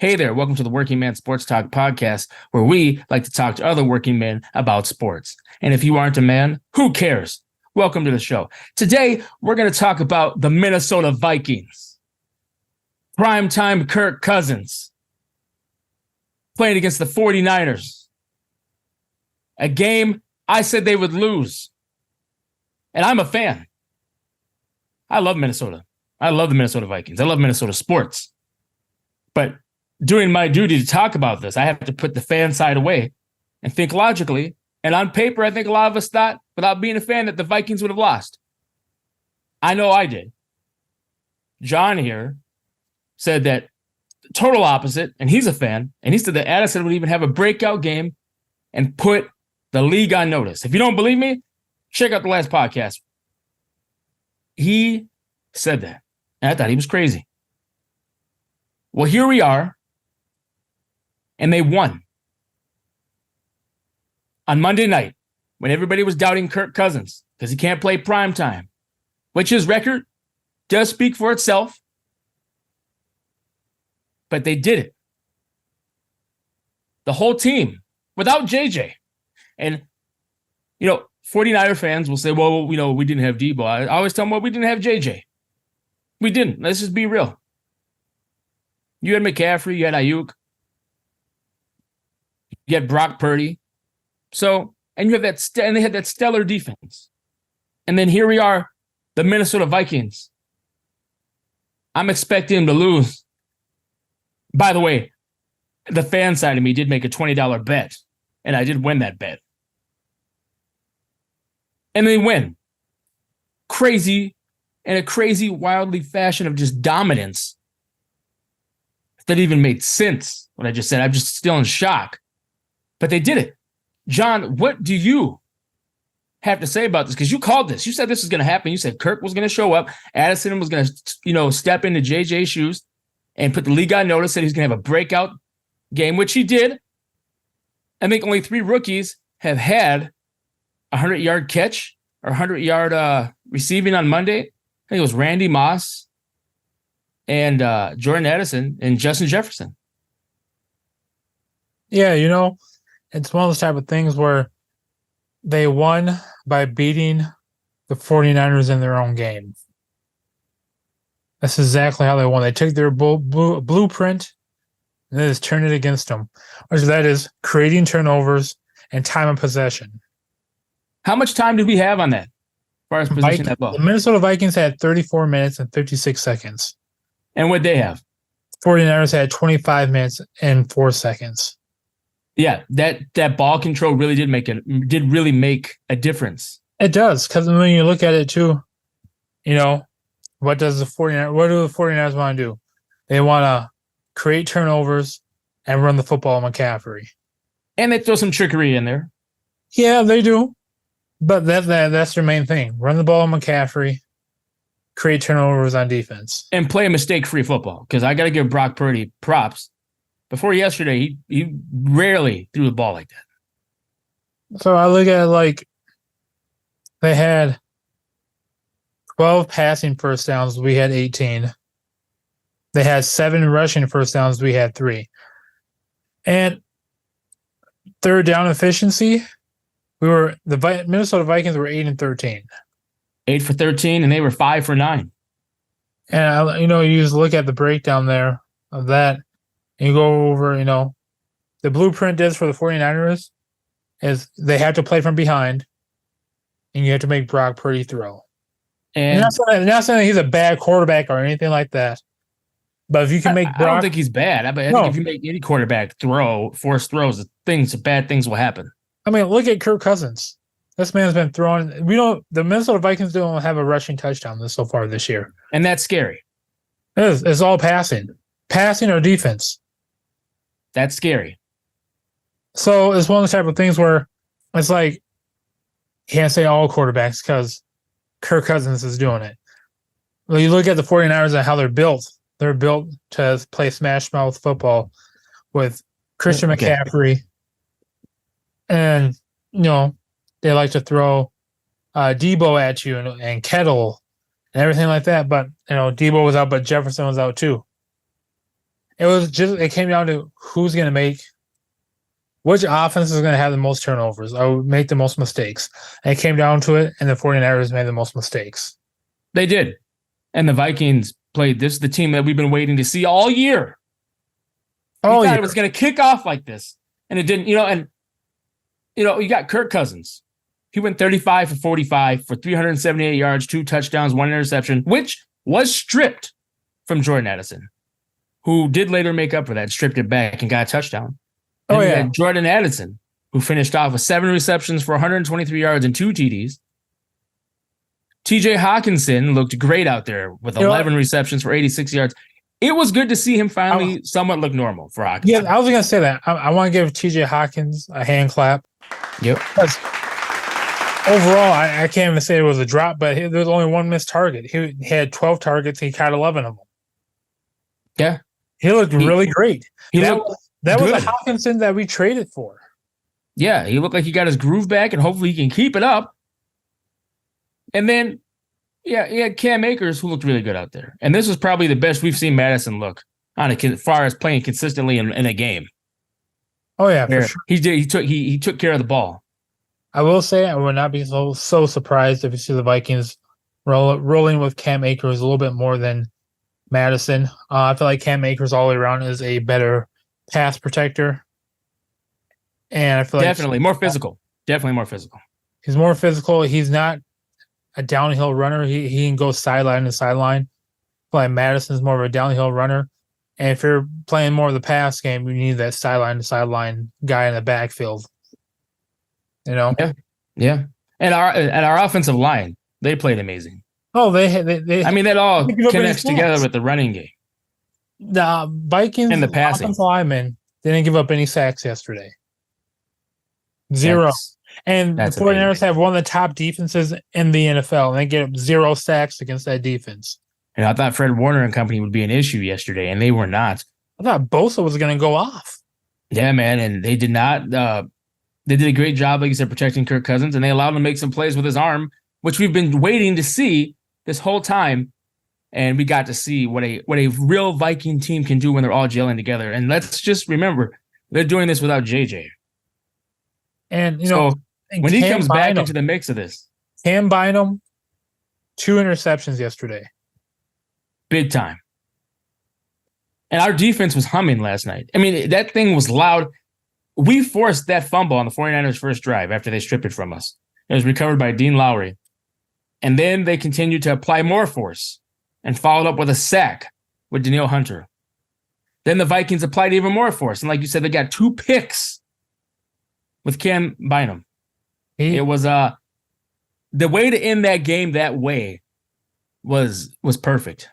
Hey there, welcome to the Working Man Sports Talk podcast, where we like to talk to other working men about sports. And if you aren't a man, who cares? Welcome to the show. Today, we're going to talk about the Minnesota Vikings. Primetime Kirk Cousins playing against the 49ers. A game I said they would lose. And I'm a fan. I love Minnesota. I love the Minnesota Vikings. I love Minnesota sports. But doing my duty to talk about this, I have to put the fan side away and think logically. And on paper, I think a lot of us thought, without being a fan, that the Vikings would have lost. I know I did. John here said that total opposite, and he's a fan, and he said that Addison would even have a breakout game and put the league on notice. If you don't believe me, check out the last podcast. He said that, and I thought he was crazy. Well, here we are. And they won. On Monday night, when everybody was doubting Kirk Cousins because he can't play primetime, which his record does speak for itself. But they did it. The whole team, without JJ. And, 49er fans will say, well, we didn't have Debo. I always tell them, well, we didn't have JJ. We didn't. Let's just be real. You had McCaffrey, you had Ayuk. You had Brock Purdy. So, and you have that, and they had that stellar defense. And then here we are, the Minnesota Vikings. I'm expecting them to lose. By the way, the fan side of me did make a $20 bet, and I did win that bet. And they win. Crazy, in a crazy, wildly fashion of just dominance that even made sense, what I just said. I'm just still in shock. But they did it. John, what do you have to say about this? Because you called this. You said this was going to happen. You said Kirk was going to show up. Addison was going to, step into JJ's shoes and put the league on notice that he's going to have a breakout game, which he did. I think only 3 rookies have had a 100-yard catch or 100-yard receiving on Monday. I think it was Randy Moss and Jordan Addison and Justin Jefferson. Yeah, it's one of those type of things where they won by beating the 49ers in their own game. That's exactly how they won. They took their blueprint and they just turned it against them. Which that is creating turnovers and time of possession. How much time did we have on that? As far as position that ball? The Minnesota Vikings had 34 minutes and 56 seconds. And what'd they have? 49ers had 25 minutes and 4 seconds. Yeah, that ball control really did make a difference. It does, because when you look at it too, what do the 49ers want to do? They want to create turnovers and run the football on McCaffrey. And they throw some trickery in there. Yeah, they do. But that's their main thing. Run the ball on McCaffrey, create turnovers on defense. And play a mistake-free football, because I got to give Brock Purdy props. Before yesterday, he rarely threw the ball like that. So I look at it like they had 12 passing first downs. We had 18. They had 7 rushing first downs. We had 3. And third down efficiency, the Minnesota Vikings were 8 and 13. 8 for 13, and they were 5 for 9. And, you just look at the breakdown there of that. And you go over, the blueprint is for the 49ers is they have to play from behind and you have to make Brock Purdy throw. And not saying he's a bad quarterback or anything like that. But if you can make Brock... I don't think he's bad. I think if you make any quarterback force throws, bad things will happen. I mean, look at Kirk Cousins. This man's been throwing... The Minnesota Vikings don't have a rushing touchdown so far this year. And that's scary. It is. It's all passing. Passing or defense. That's scary. So it's one of the type of things where it's like you can't say all quarterbacks because Kirk Cousins is doing it. Well, you look at the 49ers and how they're built. They're built to play smash mouth football with Christian McCaffrey. And, they like to throw Debo at you and Kettle and everything like that. But, Debo was out, but Jefferson was out too. It came down to who's going to make, which offense is going to have the most turnovers or make the most mistakes. And it came down to it, and the 49ers made the most mistakes. They did. And the Vikings played this, the team that we've been waiting to see all year. We thought it was going to kick off like this, and it didn't. You got Kirk Cousins. He went 35 for 45 for 378 yards, 2 touchdowns, 1 interception, which was stripped from Jordan Addison, who did later make up for that, stripped it back and got a touchdown. And you had Jordan Addison, who finished off with 7 receptions for 123 yards and 2 TDs. TJ Hawkinson looked great out there with 11 receptions for 86 yards. It was good to see him finally somewhat look normal for Hawkinson. Yeah, I was going to say that. I want to give TJ Hawkins a hand clap. Yep. Because overall, I can't even say it was a drop, but there was only 1 missed target. He had 12 targets. He caught 11 of them. Yeah. He looked really great. That was a Hawkinson that we traded for. Yeah, he looked like he got his groove back, and hopefully he can keep it up. And then, he had Cam Akers, who looked really good out there. And this was probably the best we've seen Madison look as far as playing consistently in a game. Oh yeah, for sure. He took care of the ball. I will say I would not be so surprised if you see the Vikings rolling with Cam Akers a little bit more than Madison. I feel like Cam Akers all the way around is a better pass protector. And I feel definitely more physical. Definitely more physical. He's more physical. He's not a downhill runner. He can go sideline to sideline. Like Madison's more of a downhill runner. And if you're playing more of the pass game, you need that sideline to sideline guy in the backfield. Yeah. And our offensive line, they played amazing. Oh, they that all connects together with the running game. The Vikings and the passing offensive linemen didn't give up any sacks yesterday. 0. And the 49ers have one of the top defenses in the NFL, and they get 0 sacks against that defense. And I thought Fred Warner and company would be an issue yesterday, and they were not. I thought Bosa was going to go off. Yeah, man, and they did not. They did a great job, like you said, protecting Kirk Cousins, and they allowed him to make some plays with his arm, which we've been waiting to see this whole time. And we got to see what a real Viking team can do when they're all gelling together. And let's just remember, they're doing this without JJ. And, when he comes back into the mix of this. Cam Bynum, 2 interceptions yesterday. Big time. And our defense was humming last night. I mean, that thing was loud. We forced that fumble on the 49ers' first drive after they stripped it from us. It was recovered by Dean Lowry. And then they continued to apply more force and followed up with a sack with Danielle Hunter. Then the Vikings applied even more force. And like you said, they got 2 picks with Cam Bynum. It was the way to end that game that way was perfect.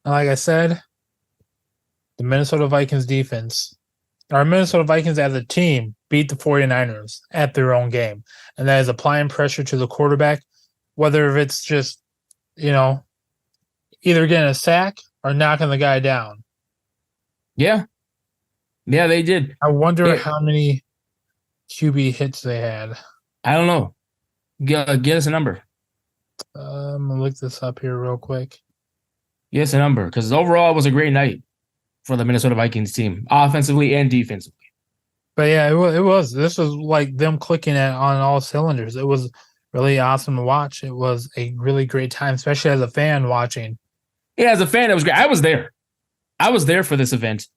Like I said, the Minnesota Vikings defense, our Minnesota Vikings as a team beat the 49ers at their own game. And that is applying pressure to the quarterback, whether it's just, either getting a sack or knocking the guy down. Yeah. Yeah, they did. I wonder how many QB hits they had. I don't know. Get us a number. I'm going to look this up here real quick. Get us a number, because overall it was a great night for the Minnesota Vikings team, offensively and defensively. But yeah, it was. This was like them clicking on all cylinders. It was really awesome to watch. It was a really great time, especially as a fan watching. Yeah, as a fan, it was great. I was there. I was there for this event.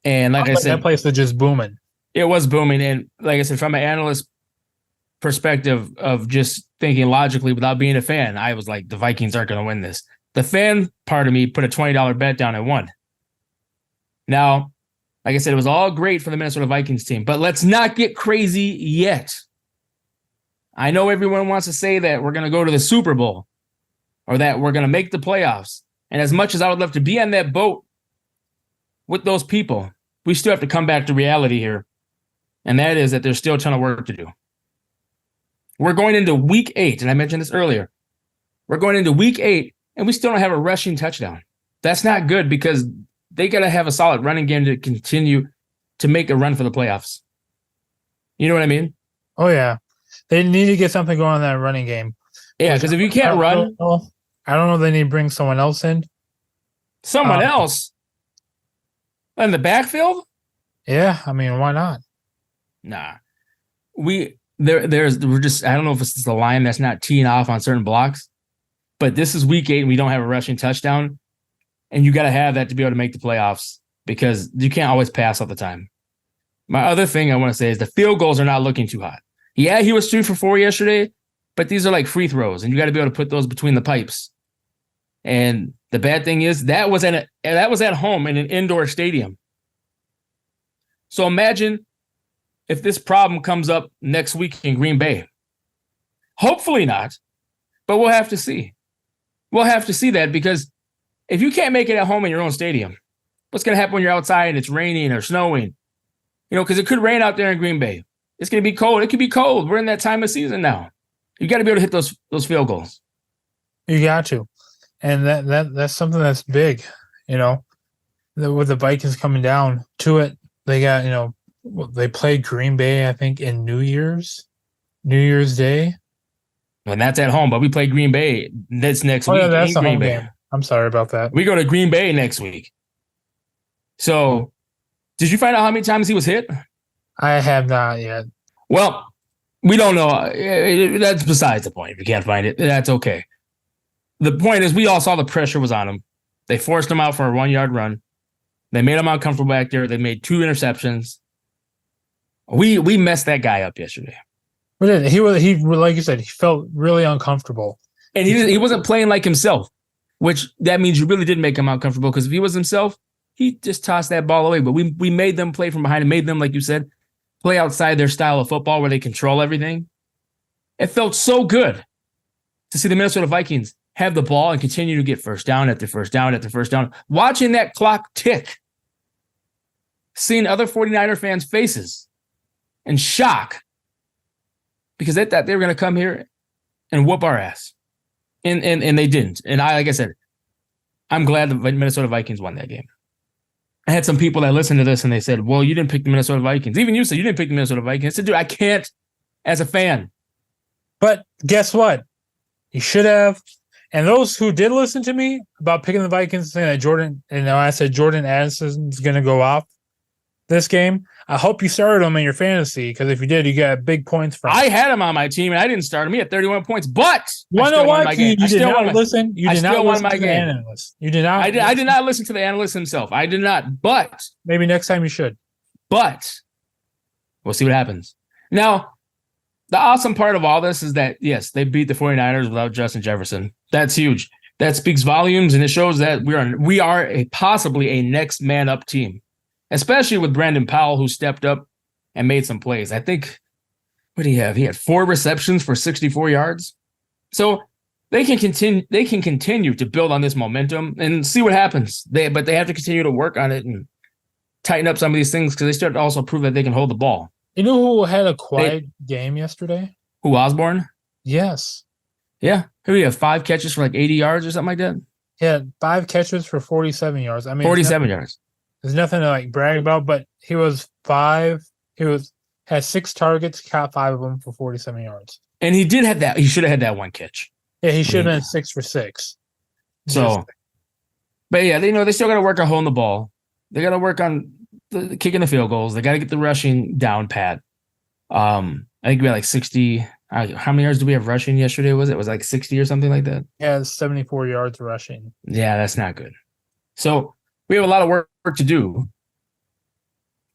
And like I said, that place was just booming. It was booming. And like I said, from an analyst perspective of just thinking logically without being a fan, I was like, the Vikings aren't going to win this. The fan part of me put a $20 bet down and won. Now, like I said, it was all great for the Minnesota Vikings team, but let's not get crazy yet. I know everyone wants to say that we're going to go to the Super Bowl or that we're going to make the playoffs. And as much as I would love to be on that boat with those people, we still have to come back to reality here. And that is that there's still a ton of work to do. We're going into week 8, and I mentioned this earlier. We're going into week 8, and we still don't have a rushing touchdown. That's not good because they got to have a solid running game to continue to make a run for the playoffs. You know what I mean? Oh, yeah. They need to get something going on that running game. Yeah, because if you can't run... I don't know if they need to bring someone else in. Someone else? In the backfield? Yeah, I mean, why not? Nah. We're just, I don't know if it's the line that's not teeing off on certain blocks, but this is week 8 and we don't have a rushing touchdown. And you got to have that to be able to make the playoffs because you can't always pass all the time. My other thing I want to say is the field goals are not looking too hot. Yeah, he was 3 for 4 yesterday, but these are like free throws, and you got to be able to put those between the pipes. And the bad thing is that was at home in an indoor stadium. So imagine if this problem comes up next week in Green Bay. Hopefully not, but we'll have to see. We'll have to see that because if you can't make it at home in your own stadium, what's going to happen when you're outside and it's raining or snowing? Because it could rain out there in Green Bay. It's going to be cold. It could be cold. We're in that time of season now. You got to be able to hit those field goals. You got to. And that's something that's big, with the Vikings coming down to it. They got, they played Green Bay, I think, in New Year's Day. And that's at home, but we play Green Bay this next week. Yeah, that's in the Green home Bay. game. I'm sorry about that. We go to Green Bay next week. So, did you find out how many times he was hit? I have not yet. Well, we don't know. That's besides the point. If you can't find it, that's okay. The point is we all saw the pressure was on him. They forced him out for a 1-yard run. They made him uncomfortable back there. They made 2 interceptions. We messed that guy up yesterday. But he like you said, he felt really uncomfortable. And he wasn't playing like himself, which that means you really did make him uncomfortable because if he was himself, he just tossed that ball away. But we made them play from behind and made them, like you said, play outside their style of football where they control everything. It felt so good to see the Minnesota Vikings have the ball and continue to get first down after first down after first down. Watching that clock tick, seeing other 49er fans' faces in shock because they thought they were going to come here and whoop our ass. And they didn't. And like I said, I'm glad the Minnesota Vikings won that game. I had some people that listened to this and they said, well, you didn't pick the Minnesota Vikings. Even you said you didn't pick the Minnesota Vikings. I said, dude, I can't as a fan. But guess what? You should have. And those who did listen to me about picking the Vikings, saying that I said Jordan Addison's going to go off this game. I hope you started him in your fantasy because if you did, you got big points from him. I had him on my team and I didn't start him. He had 31 points, but you know what? You did not listen. You did not listen to the game. analyst. You did not. I did not listen to the analyst himself. I did not. But maybe next time you should. But we'll see what happens. Now, the awesome part of all this is that, yes, they beat the 49ers without Justin Jefferson. That's huge. That speaks volumes, and it shows that we are possibly a next man up team, especially with Brandon Powell, who stepped up and made some plays. I think, what did he have? He had 4 receptions for 64 yards. So they can continue to build on this momentum and see what happens. But they have to continue to work on it and tighten up some of these things because they start to also prove that they can hold the ball. You know who had a quiet game yesterday? Who, Osborne? Yes. Yeah. Who do you have? 5 catches for like 80 yards or something like that? Yeah, 5 catches for 47 yards. I mean, 47 yards. There's nothing to like brag about, but he had 6 targets, caught 5 of them for 47 yards. And he did have that. He should have had that 1 catch. Yeah, he should have been 6 for 6. So, but yeah, they still got to work on holding the ball. They got to work on kicking the field goals. They got to get the rushing down pat. I think we had like 60. How many yards do we have rushing yesterday? Was it like 60 or something like that? Yeah, 74 yards rushing. Yeah, that's not good. So we have a lot of work to do.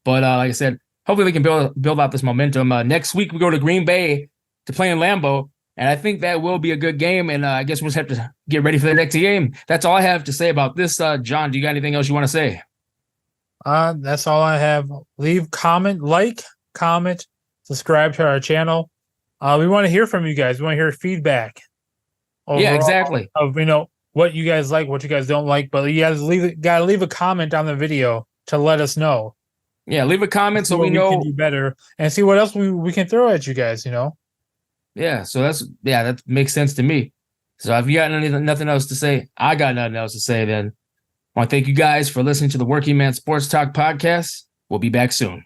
But like I said, hopefully we can build out this momentum. Next week we go to Green Bay to play in Lambeau, and I think that will be a good game. And I guess we'll just have to get ready for the next game. That's all I have to say about this. John, do you got anything else you want to say? That's all I have. Leave comment, subscribe to our channel. We want to hear from you guys. We want to hear feedback. Yeah, exactly. Of what you guys like, what you guys don't like, but you guys gotta leave a comment on the video to let us know. Yeah, leave a comment so we know can do better and see what else we can throw at you guys. Yeah, so that makes sense to me. So if you got nothing else to say, I got nothing else to say. Then I want to thank you guys for listening to the Working Man Sports Talk podcast. We'll be back soon.